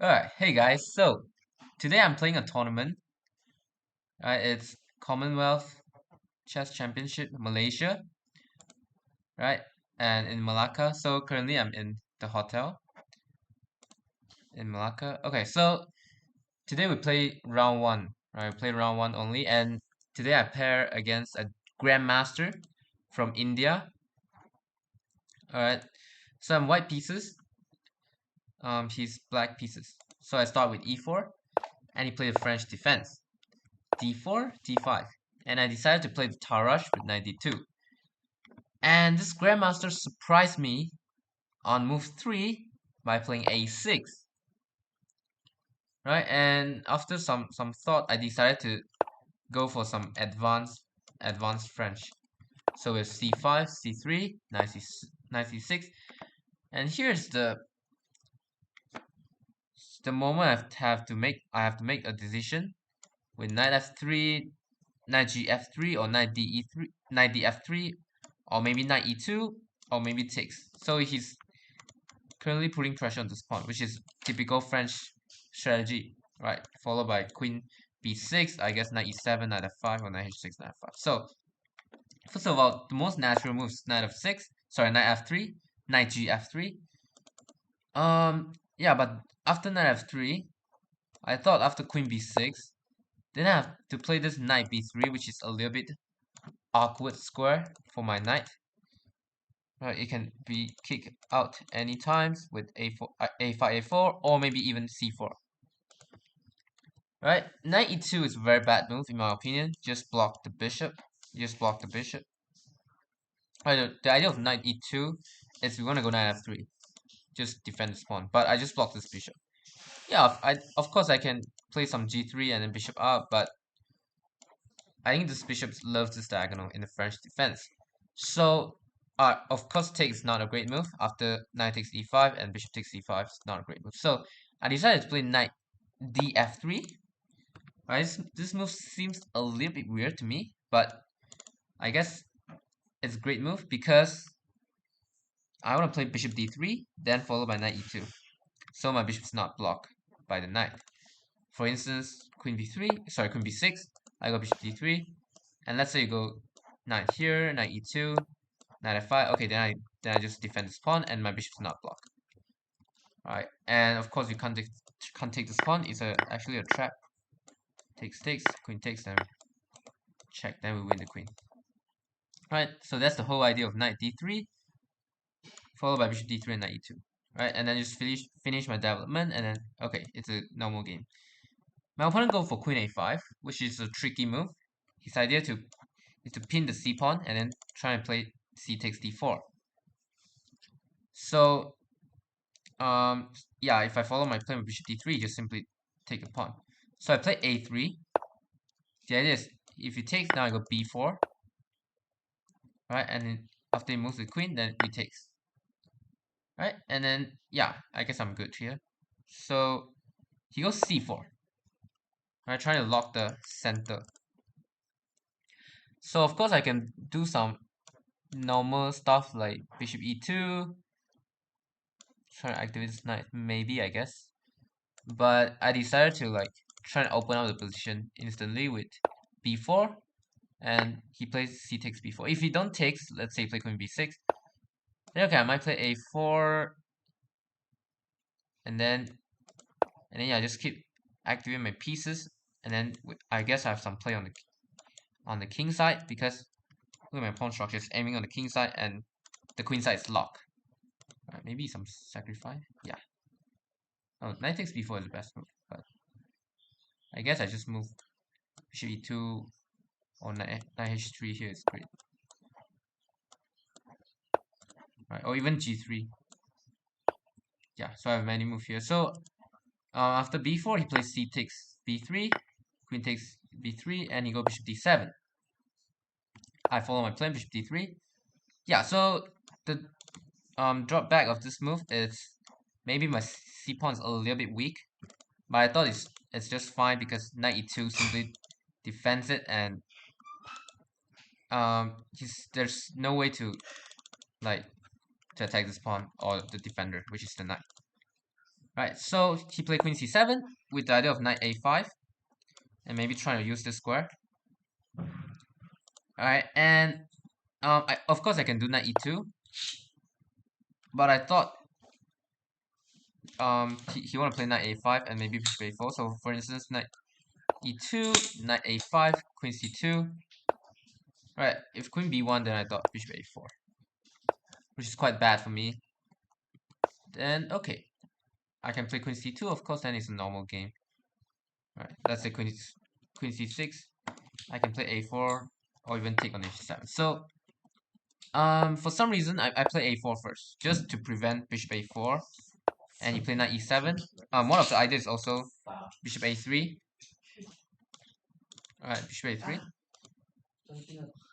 Alright, hey guys. So today I'm playing a tournament. Right, it's Commonwealth Chess Championship Malaysia, right? And in Malacca. So currently I'm in the hotel in Malacca. Okay, so today we play round one. Right, we play round one only, and today I pair against a grandmaster from India. Alright, so I'm white pieces. He's black pieces. So I start with e4, and he played French defense. D4, D5. And I decided to play the Tarrasch with knight D2. And this Grandmaster surprised me on move 3 by playing A6. Right? And after some thought, I decided to go for some advanced French. So with C5, C3, knight C6. And here's the moment I have to make a decision with knight F3, knight G F3, or knight D E3, knight D F3, or maybe knight E2, or maybe takes. So he's currently putting pressure on this pawn, which is typical French strategy, right? Followed by queen B6, I guess knight E7, knight F5, or knight H6, knight F5. So first of all, the most natural move is knight F6, sorry, knight F3, knight G F3. Yeah, but after knight F3, I thought after queen B6, then I have to play this knight B3, which is a little bit awkward square for my knight. Right, it can be kicked out any times with A4, A5, A4, or maybe even C4. Right, knight E2 is a very bad move in my opinion. Just block the bishop. Just block the bishop. Right, the idea of knight E2 is we want to go knight F3. Just defend this pawn. But I just blocked this bishop. Yeah, of course I can play some G3 and then bishop up, but I think this bishop loves this diagonal in the French defense. So, of course, take is not a great move. After knight takes e5 and bishop takes c5 is not a great move. So, I decided to play knight df3. Right, this move seems a little bit weird to me, but I guess it's a great move because I want to play bishop d3, then followed by knight e2. So my bishop's not blocked by the knight. For instance, queen b3, sorry, queen b6, I go bishop d3, and let's say you go knight here, knight e2, knight f5. Okay, then I just defend this pawn, and my bishop's not blocked. Alright, and of course you can't take this pawn. It's actually a trap. Takes, queen takes, then check, then we win the queen. Right, so that's the whole idea of knight d3, followed by bishop d3 and knight e2. Right, and then just finish my development, and then okay, it's a normal game. My opponent go for queen a5, which is a tricky move. His idea is to pin the c pawn and then try and play c takes d4. So yeah, if I follow my plan with bishop d3, just simply take a pawn. So I play a3. The idea is if he takes, now I go b4, right? And then after he moves the queen, then he takes, right? And then yeah, I guess I'm good here. So he goes c4, right? Trying to lock the center. So of course I can do some normal stuff like bishop e2, try to activate this knight, maybe I guess. But I decided to like try and open up the position instantly with b4, and he plays c takes b4. If he don't takes, let's say play queen b6, then okay, I might play a4, and then yeah, I just keep activating my pieces, and then I guess I have some play on the king side because look at my pawn structure is aiming on the king side, and the queen side is locked. Right, maybe some sacrifice. Yeah. Oh, knight takes b4 is the best move, but I guess I just move bishop e2 or knight h3 here is great. Right, or even g3. Yeah, so I have many moves here. So after b4, he plays c takes b3, queen takes b3, and he go bishop d7. I follow my plan, bishop d3. Yeah, so the drop back of this move is maybe my c pawn is a little bit weak, but I thought it's just fine because knight e2 simply defends it, and there's no way to like to attack this pawn or the defender, which is the knight. Right, so he played queen c7 with the idea of knight a5 and maybe trying to use this square. Alright, and of course I can do knight e2, but I thought he want to play knight a5 and maybe bishop a4. So for instance, knight e2, knight a5, queen c2. Right, if queen b1, then I thought bishop a4, which is quite bad for me. Then okay, I can play queen c2. Of course, then it's a normal game. Right, let's say queen c6. I can play a4 or even take on h7. So for some reason I play a4 first, just to prevent bishop a4, and you play knight e7. One of the ideas is also bishop a3. Alright, bishop a3.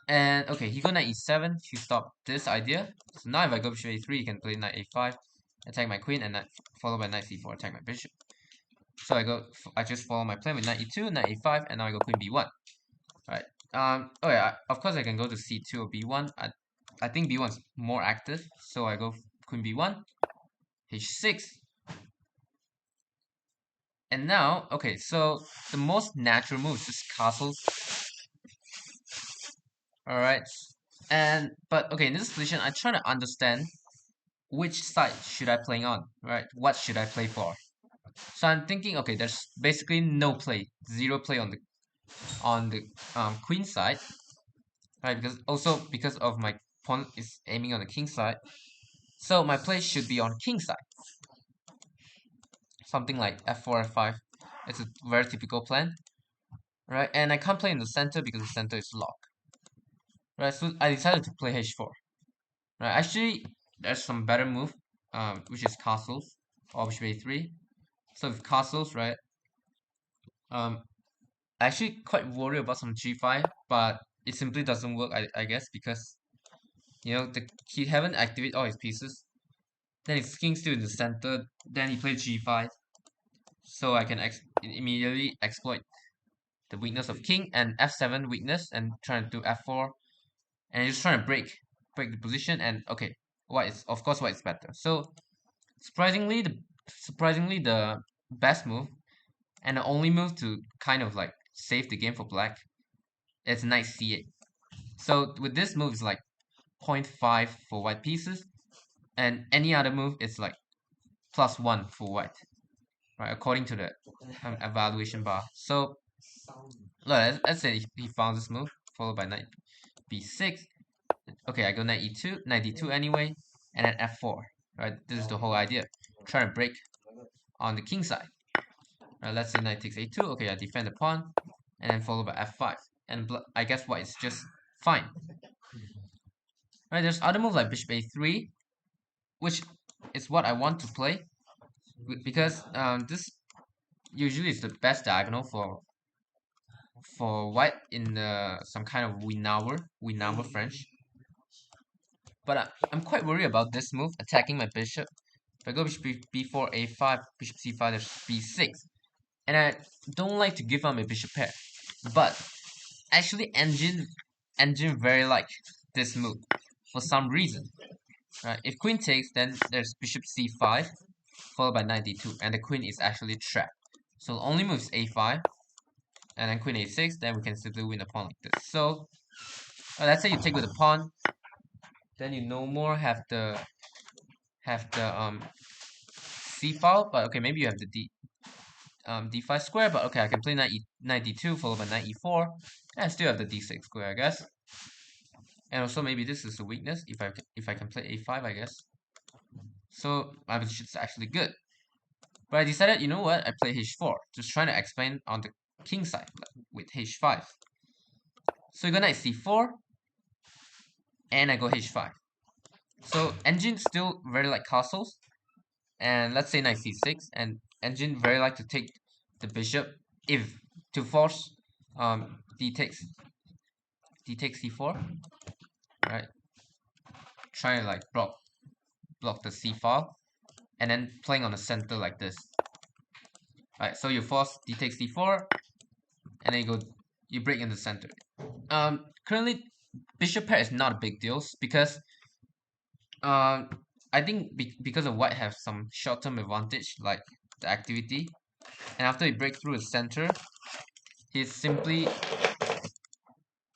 And okay, he go knight e7 to stop this idea. So now if I go bishop a3, you can play knight a5, attack my queen, and knight, followed by knight c4, attack my bishop. So I just follow my plan with knight e2, knight a5, and now I go queen b1. Alright. Oh yeah, of course I can go to c2 or b1. I think b1 is more active, so I go queen b1, h6. And now, okay, so the most natural move is just castles. Alright. But okay, in this position, I'm trying to understand which side should I play on, right? What should I play for? So I'm thinking, okay, there's basically no play, zero play on the queen side, right? Because of my pawn is aiming on the king side, so my play should be on king side, something like f4, f5. It's a very typical plan, right? And I can't play in the center because the center is locked, right? So I decided to play h4. Right, actually, there's some better move, which is castles or bishop a3. So with castles, right, um, I actually quite worried about some g5, but it simply doesn't work, I guess, because he haven't activated all his pieces. Then his king's still in the center. Then he played g5, so I can immediately exploit the weakness of king and f7 weakness and trying to do f4, and just trying to break the position. And okay, white is of course white is better. So surprisingly the best move and the only move to kind of like save the game for black is knight c8. So with this move is like 0.5 for white pieces, and any other move is like +1 for white, right? According to the evaluation bar. So let's say he found this move followed by knight b6. Okay, I go knight e2, knight d2 anyway, and then f4. Right, this is the whole idea. Try to break on the king side. Let's say knight takes a2. Okay, I defend the pawn, and then followed by f5. And I guess white is just fine. Right, there's other moves like bishop a3, which is what I want to play, because this usually is the best diagonal for white in some kind of Winawer French. But I'm quite worried about this move, attacking my bishop. If I go bishop b4, a5, bishop c5, there's b6. And I don't like to give up my bishop pair. But actually engine very like this move for some reason. Right? If queen takes, then there's bishop c5 followed by knight d2, and the queen is actually trapped. So the only move is a5, and then queen a6. Then we can simply win the pawn like this. So let's say you take with the pawn, then you no more have the c file, but okay, maybe you have the d5 square, but okay, I can play knight d2 followed by knight e4, and I still have the d6 square, I guess. And also maybe this is a weakness if I can play a5, I guess. So my position is actually good. But I decided, you know what? I play h4, just trying to explain on the king side with h5. So you go knight c4, and I go h5. So engine still very like castles, and let's say knight c6, and engine very like to take the bishop if to force d takes c4, right? Trying to like block the c file, and then playing on the center like this. Right, so you force d takes d4, and then you break in the center. Currently bishop pair is not a big deal because I I think because of white have some short-term advantage, like the activity, and after he break through his center, he's simply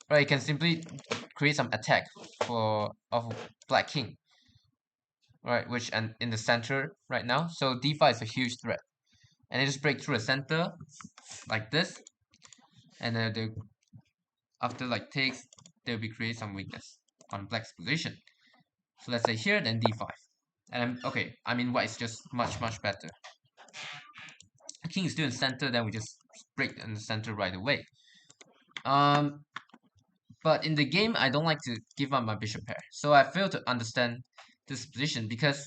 right. He can simply create some attack for of black king, right? Which and in the center right now, so d5 is a huge threat, and they just break through the center like this, and then they after like takes, they'll be create some weakness on black's position. So let's say here, then d5. And okay, I mean white is just much better. The king is still in center, then we just break in the center right away. But in the game, I don't like to give up my bishop pair. So I fail to understand this position because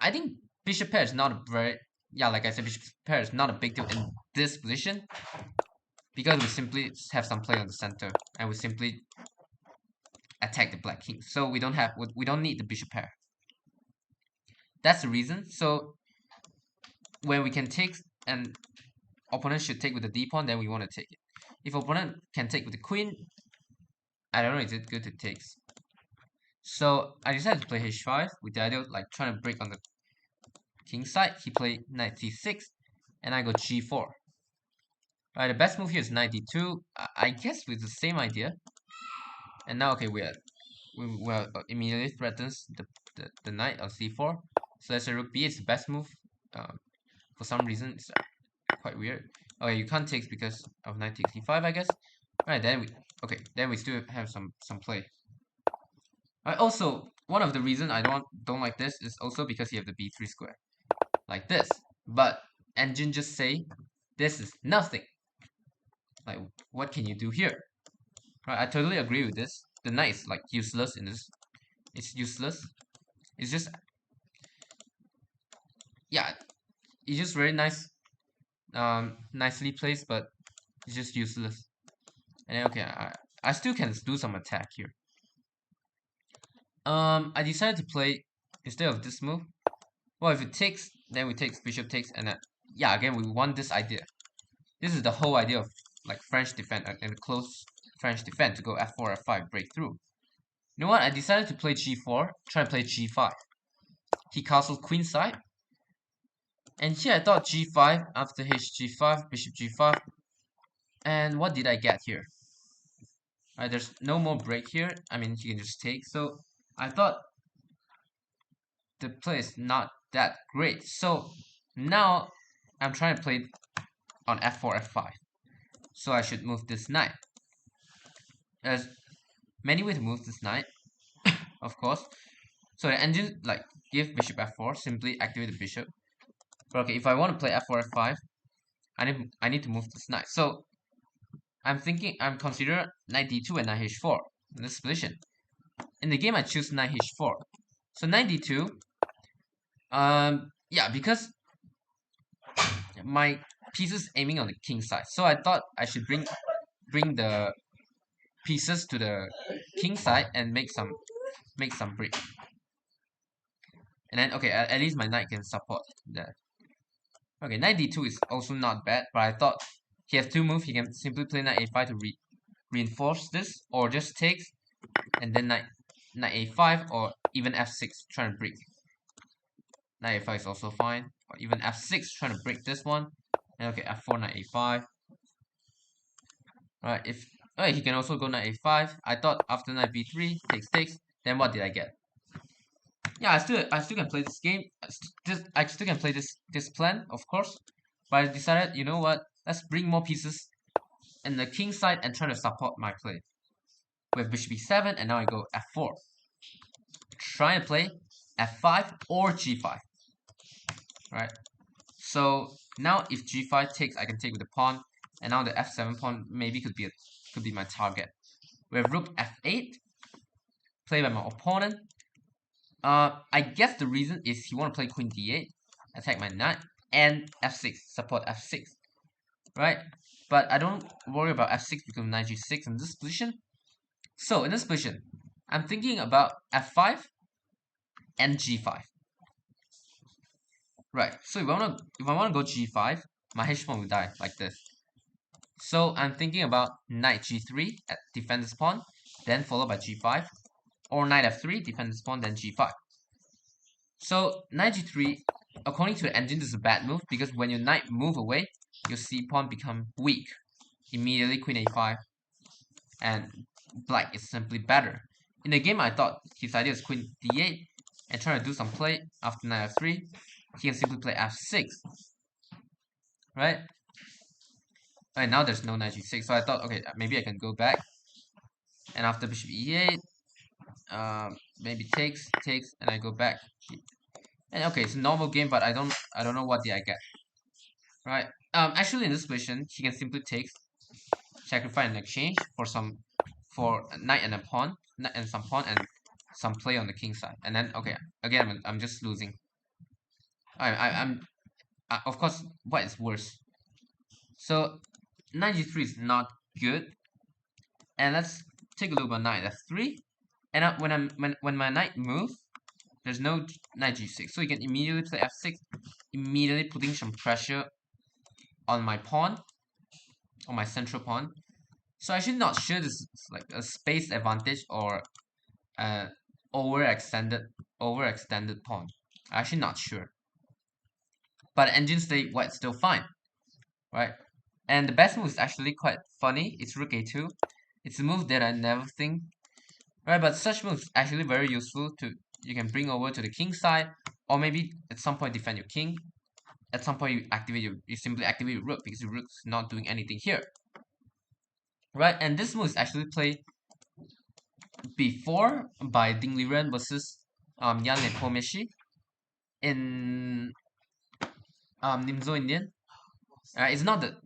I think bishop pair is not a very, yeah, like I said, bishop pair is not a big deal in this position because we simply have some play on the center and we simply attack the black king. So we don't need the bishop pair. That's the reason. So when we can take and opponent should take with the d pawn, then we want to take it. If opponent can take with the queen, I don't know, is it good to take? So I decided to play h5 with the idea of like trying to break on the king side. He played knight c6, and I go g4. Right, the best move here is knight d2. I guess with the same idea. And now, okay, we immediately threatens the knight of c4. So let's say rook b is the best move. For some reason, it's quite weird. Okay, you can't take because of knight takes c5, I guess. Right, then we still have some play. Also, one of the reasons I don't like this is also because you have the b3 square, like this. But engine just say this is nothing. Like, what can you do here? Right, I totally agree with this. The knight is like useless in this. It's useless. It's just, yeah, it's just very nice, nicely placed, but it's just useless. And then, okay, I still can do some attack here. I decided to play instead of this move. Well, if it takes, then we take bishop takes, and then yeah, again we want this idea. This is the whole idea of like French defense and close French defense to go f4, f5, break through. You know what? I decided to play g4, try to play g5. He castled queen side, and here I thought g5 after hg5, bishop g5, and what did I get here? Right, there's no more break here. I mean, you can just take. So I thought the play is not that great. So now I'm trying to play on f4, f5. So I should move this knight. There's many ways to move this knight, of course. So the engine like give bishop f4, simply activate the bishop. But okay, if I want to play f4, f5, I need to move this knight. So I'm considering knight d2 and knight h4 in this position. In the game I choose knight h4. So knight d2, yeah, because my pieces aiming on the king side. So I thought I should bring the pieces to the king side and make some break. And then okay, at least my knight can support that. Okay, knight d2 is also not bad, but I thought he has two moves. He can simply play knight a5 to reinforce this, or just takes, and then knight a5, or even f6 trying to break. Knight a5 is also fine, or even f6 trying to break this one. And okay, f4, knight a5. Alright, if okay, he can also go knight a5. I thought after knight b3 takes, then what did I get? Yeah, I still can play this game. I still can play this plan, of course. But I decided, you know what? Let's bring more pieces in the king side and try to support my play. With bishop b7, and now I go f4. Trying to play f5 or g5. Right. So now if g5 takes, I can take with the pawn, and now the f7 pawn maybe could be my target. With rook f8, played by my opponent. I guess the reason is he want to play queen d8, attack my knight, and f6, support f6, right? But I don't worry about f6 because knight g6 in this position. So in this position, I'm thinking about f5 and g5. Right. So if I wanna go g5, my h pawn will die like this. So I'm thinking about knight g3 defend this pawn, then followed by g5, or knight f3 defend this pawn, then g5. So knight g3, according to the engine, this is a bad move because when your knight move away, your c pawn become weak. Immediately queen a5, and black is simply better. In the game, I thought his idea is queen d8 and trying to do some play after knight f3. He can simply play f6, right? Right now there's no knight g6, so I thought, okay, maybe I can go back, and after bishop e8, maybe takes, and I go back. And okay, it's a normal game, but I don't know what did I get, right? Actually in this position, he can simply take, sacrifice and exchange for a knight and a pawn, knight and some pawn and some play on the king side, and then okay, again I'm just losing. I'm of course what is worse. So knight g3 is not good, and let's take a look at knight f3. And when my knight moves, there's no knight g6, so you can immediately play f6, immediately putting some pressure on my pawn, on my central pawn. So I'm actually not sure this is like a space advantage or uh overextended pawn. I'm actually not sure. But engine state white's still fine, right? And the best move is actually quite funny. It's rook a2. It's a move that I never think, right? But such moves actually very useful to, you can bring over to the king side, or maybe at some point defend your king. At some point you simply activate your rook because your rook's not doing anything here, right? And this move is actually played before by Ding Liren versus Yan Nepomeshi in Nimzo Indian. It's not the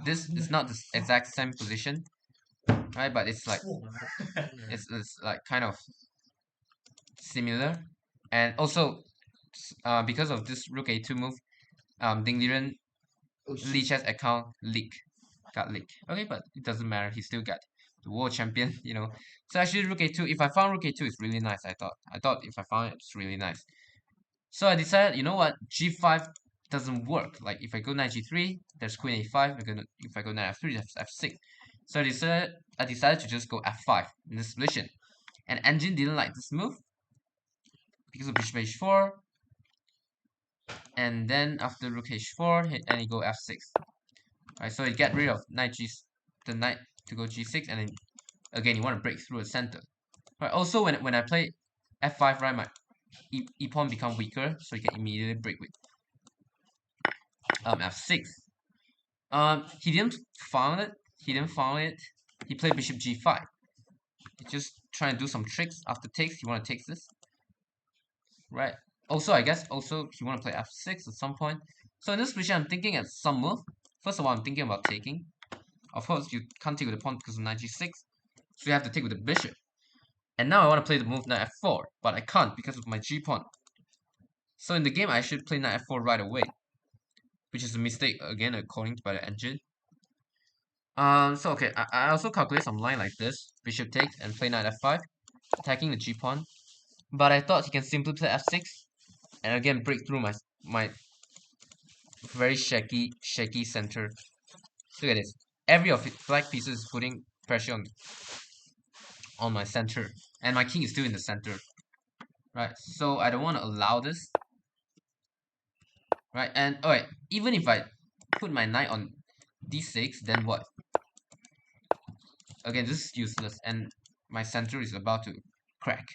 this is not the exact same position, right? But it's like it's like kind of similar, and also because of this rook a2 move, Ding Liren Lee Chess account got leaked. Okay, but it doesn't matter. He still got the world champion, you know. So actually, rook a2. If I found rook a2, it's really nice. I thought if I found it, it's really nice. So I decided, you know what, g5 doesn't work. Like if I go knight g3, there's queen a5. If I go knight f3, there's f6. So I decided to just go f5 in this position. And engine didn't like this move because of bishop h4. And then after rook h4, and you go f6. Right, so you get rid of the knight to go g6, and then again you want to break through the center. Right, also when I play f5, right, my e pawn become weaker, so you can immediately break with f6. He didn't found it. He didn't found it. He played bishop g5. He's just trying to do some tricks. After takes, he want to take this. Right. Also, I guess also he want to play f6 at some point. So in this position, I'm thinking at some move. First of all, I'm thinking about taking. Of course, you can't take with the pawn because of knight g6, so you have to take with the bishop. And now I want to play the move knight f4, but I can't because of my g pawn. So in the game, I should play knight f4 right away, which is a mistake again according to the engine. So okay, I also calculate some line like this: bishop takes and play knight f5, attacking the g pawn. But I thought he can simply play f6 and again break through my very shaky center. Look at this. Every of his black pieces is putting pressure on my center, and my king is still in the center. Right, so I don't want to allow this. Right, and alright, even if I put my knight on d6, then what? Again, this is useless, and my center is about to crack.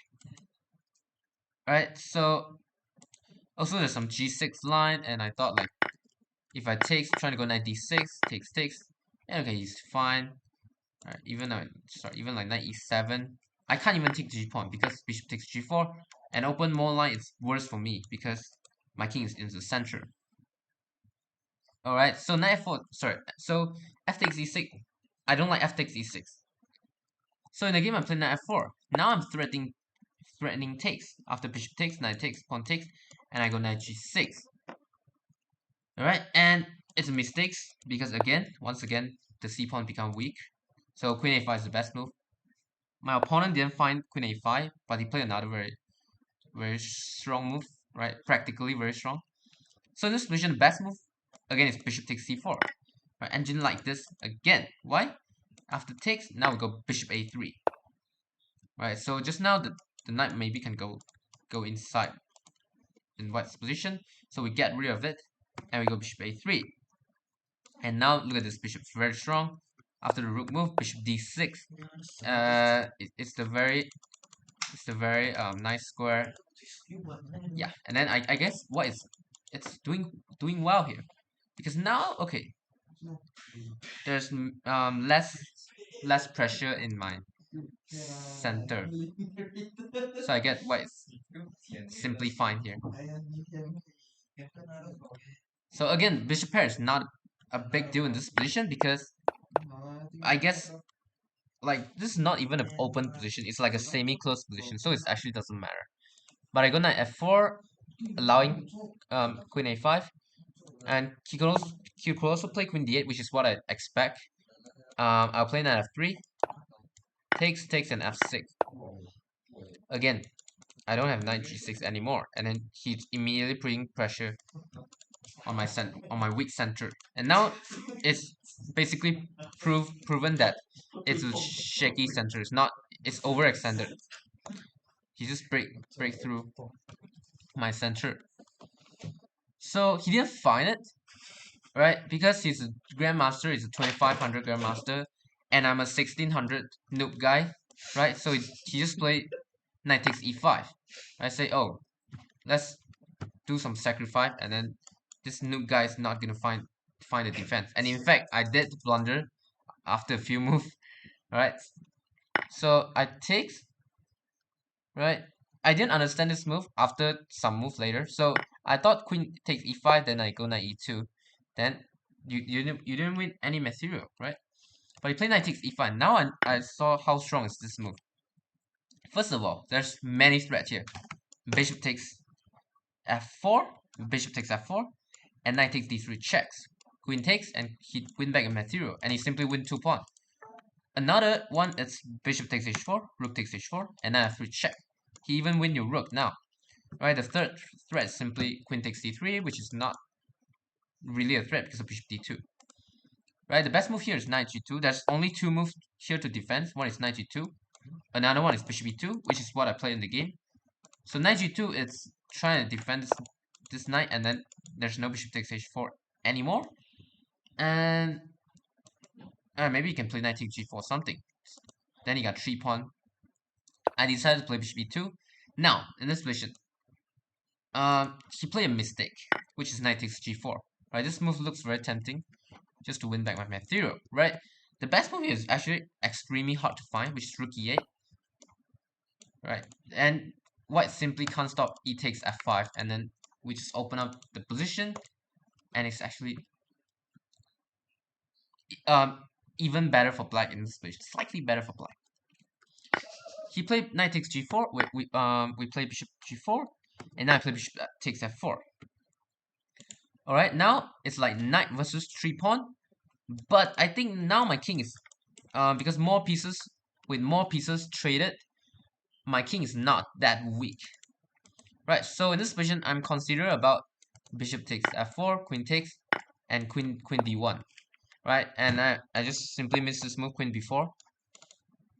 Alright, so also there's some g6 line, and I thought like if I take, trying to go knight d6, takes, and okay, he's fine. Alright, even like knight e7, I can't even take g pawn because bishop takes g4, and open more line is worse for me because my king is in the center. Alright, so knight f4, sorry, so f takes e6, I don't like f takes e6. So in the game I'm playing knight f4, now I'm threatening takes, after bishop takes, knight takes, pawn takes, and I go knight g6. Alright, and it's a mistake because once again, the c pawn become weak. So queen a5 is the best move. My opponent didn't find queen a5, but he played another very strong move, right? Practically very strong. So in this position, the best move again is bishop takes c4. Right, engine like this again. Why? After takes, now we go bishop a3. Right, so just now the knight maybe can go inside. in white's position. So we get rid of it, and we go bishop a3. And now look at this bishop, very strong. After the rook move, bishop d6. It's the very nice square. Yeah, and then I guess what is it's doing well here, because now okay, there's less pressure in my center, so I get what is simply fine here. So again, bishop pair is not a big deal in this position, because I guess like this is not even an open position, it's like a semi-closed position, so it actually doesn't matter. But I go knight f4, allowing queen a5, and he could also play queen d8, which is what I expect. I'll play knight f3, takes, and f6. Again, I don't have knight g6 anymore, and then he's immediately putting pressure on my weak center, and now it's basically proven that it's a shaky center. It's overextended. He just break through my center. So he didn't find it, right? Because he's a grandmaster, he's a 2500 grandmaster, and I'm a 1600 noob guy, right? So he just played knight takes e5. I say, oh, let's do some sacrifice, and then this noob guy is not gonna find the defense. And in fact, I did blunder after a few moves, right? So I takes, right? I didn't understand this move after some move later. So I thought queen takes e5, then I go knight e2. Then you didn't win any material, right? But you play knight takes e5. Now I saw how strong is this move. First of all, there's many threats here. Bishop takes f4, bishop takes f4, and knight takes d3 checks. Queen takes, and he win back a material, and he simply win 2 pawns. Another one is bishop takes h4, rook takes h4, and knight f3 check. He even win your rook now. Right, the third threat is simply queen takes d3, which is not really a threat because of bishop d2. Right, the best move here is knight g2. There's only 2 moves here to defend. One is knight g2. Another one is bishop e2, which is what I play in the game. So knight g2 is trying to defend this knight, and then there's no bishop takes h4 anymore. And maybe you can play knight takes g4 something. Then you got 3 pawn. I decided to play bishop e2. Now, in this position, he played a mistake, which is knight takes g4. Right, this move looks very tempting, just to win back my material. Right, the best move here is actually extremely hard to find, which is rook e8. Right, and white simply can't stop e takes f5, and then we just open up the position, and it's actually even better for black in this position, slightly better for black. He played knight takes g4. We play bishop g4, and now I play bishop takes f4. All right, now it's like knight versus 3 pawn, but I think now my king is because more pieces traded, my king is not that weak. Right, so in this position, I'm considering about bishop takes f4, queen takes, and queen d1. Right, and I just simply missed this move, queen b4.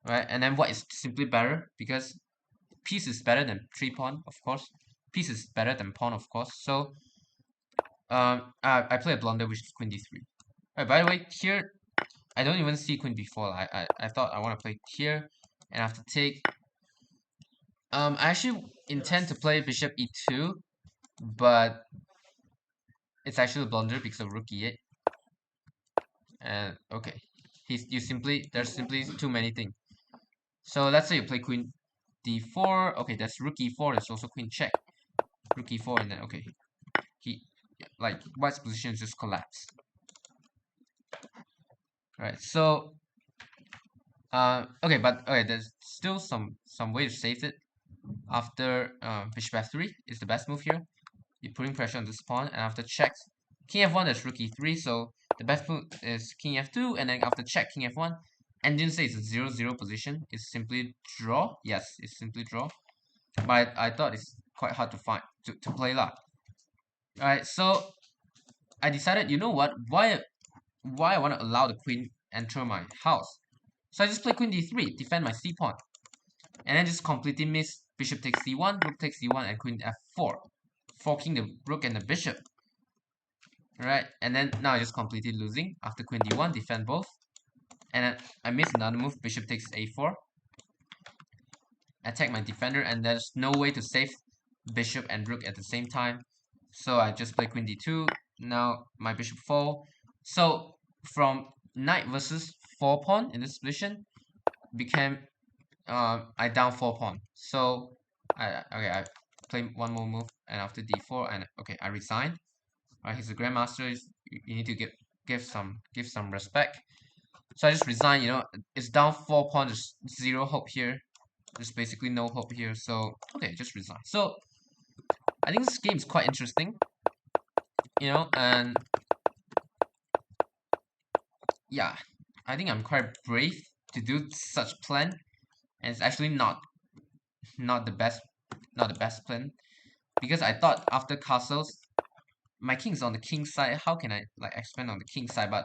Right, and then white is simply better because piece is better than 3 pawn, of course. Piece is better than pawn, of course. So I play a blunder, which is queen d3. Right, by the way, here I don't even see queen b4. I thought I want to play here, and after take. I actually intend to play bishop e2, but it's actually a blunder because of rook e8. And okay, there's simply too many things. So let's say you play queen d4. Okay, that's rook e4. There's also queen check, rook e4, and then okay, like white's position just collapsed. Right. So okay, but okay, there's still some way to save it. After bishop f3 is the best move here. You're putting pressure on this pawn, and after checks, king f1, there's rook e3. So the best move is king f2, and then after check, king f1. And didn't say it's a 0-0 position. It's simply draw. Yes, it's simply draw. But I thought it's quite hard to find to play that. Alright, so I decided, you know what? Why I want to allow the queen enter my house? So I just play queen d3, defend my c pawn, and then just completely miss bishop takes c1, rook takes c1, and queen f4. forking the rook and the bishop. Right, and then now I just completely losing after queen d1, defend both. And then I miss another move, bishop takes a4. Attack my defender, and there's no way to save bishop and rook at the same time. So I just play queen d2. Now my bishop fall. So from knight versus 4 pawn in this position became I down 4 pawn. So I play one more move, and after d4, and okay, I resign. Right, he's a grandmaster. You need to give some respect. So I just resign. It's down 4 pawn. There's zero hope here. There's basically no hope here. So okay, just resign. So I think this game is quite interesting. And yeah, I think I'm quite brave to do such plan, and it's actually not the best plan, because I thought after castles my king's on the king side. How can I like expand on the king side? But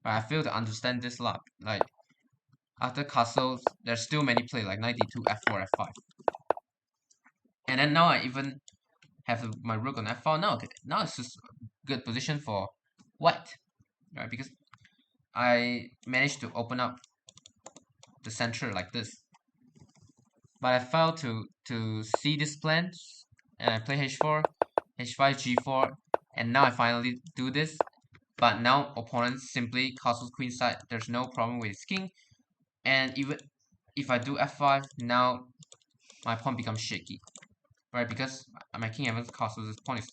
I fail to understand this lot. Like after castles, there's still many play like knight d2, f4, f5, and then now I even have my rook on f4. Now okay, now it's just a good position for white, right? Because I managed to open up the center like this, but I failed to see this plan, and I play h4, h5, g4, and now I finally do this. But now opponent simply castles queen side. There's no problem with his king, and even if I do f5, now my pawn becomes shaky, right? Because my king haven't castled, this pawn is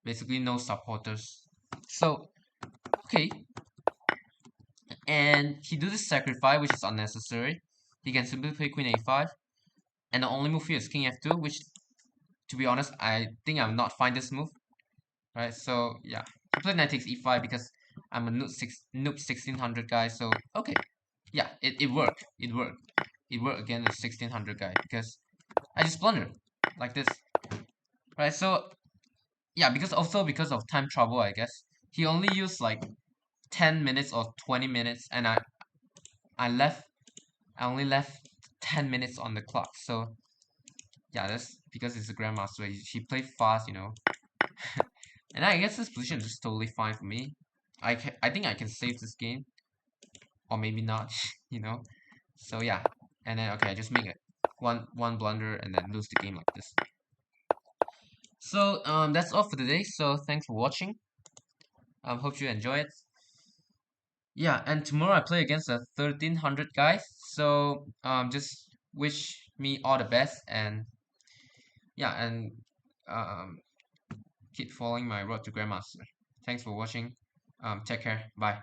basically no supporters. So okay, and he do this sacrifice, which is unnecessary. He can simply play queen a5, and the only move here is king f2, which, to be honest, I think I'm not fine this move, right? So yeah, he played knight takes e5 because I'm a noob 1600 guy. So okay, yeah, it worked. It worked against a 1600 guy because I just blundered like this, right? So yeah, because of time trouble, I guess he only used like 10 minutes or 20 minutes, and I left I only left 10 minutes on the clock. So yeah, that's because he's a grandmaster. He played fast. And I guess this position is just totally fine for me. I think I can save this game, or maybe not. So yeah, and then okay, I just make it one blunder and then lose the game like this. So that's all for today. So thanks for watching. Hope you enjoy it. Yeah, and tomorrow I play against a 1300 guy. So just wish me all the best, and yeah, and um keep following my road to grandmaster. Thanks for watching. Take care. Bye.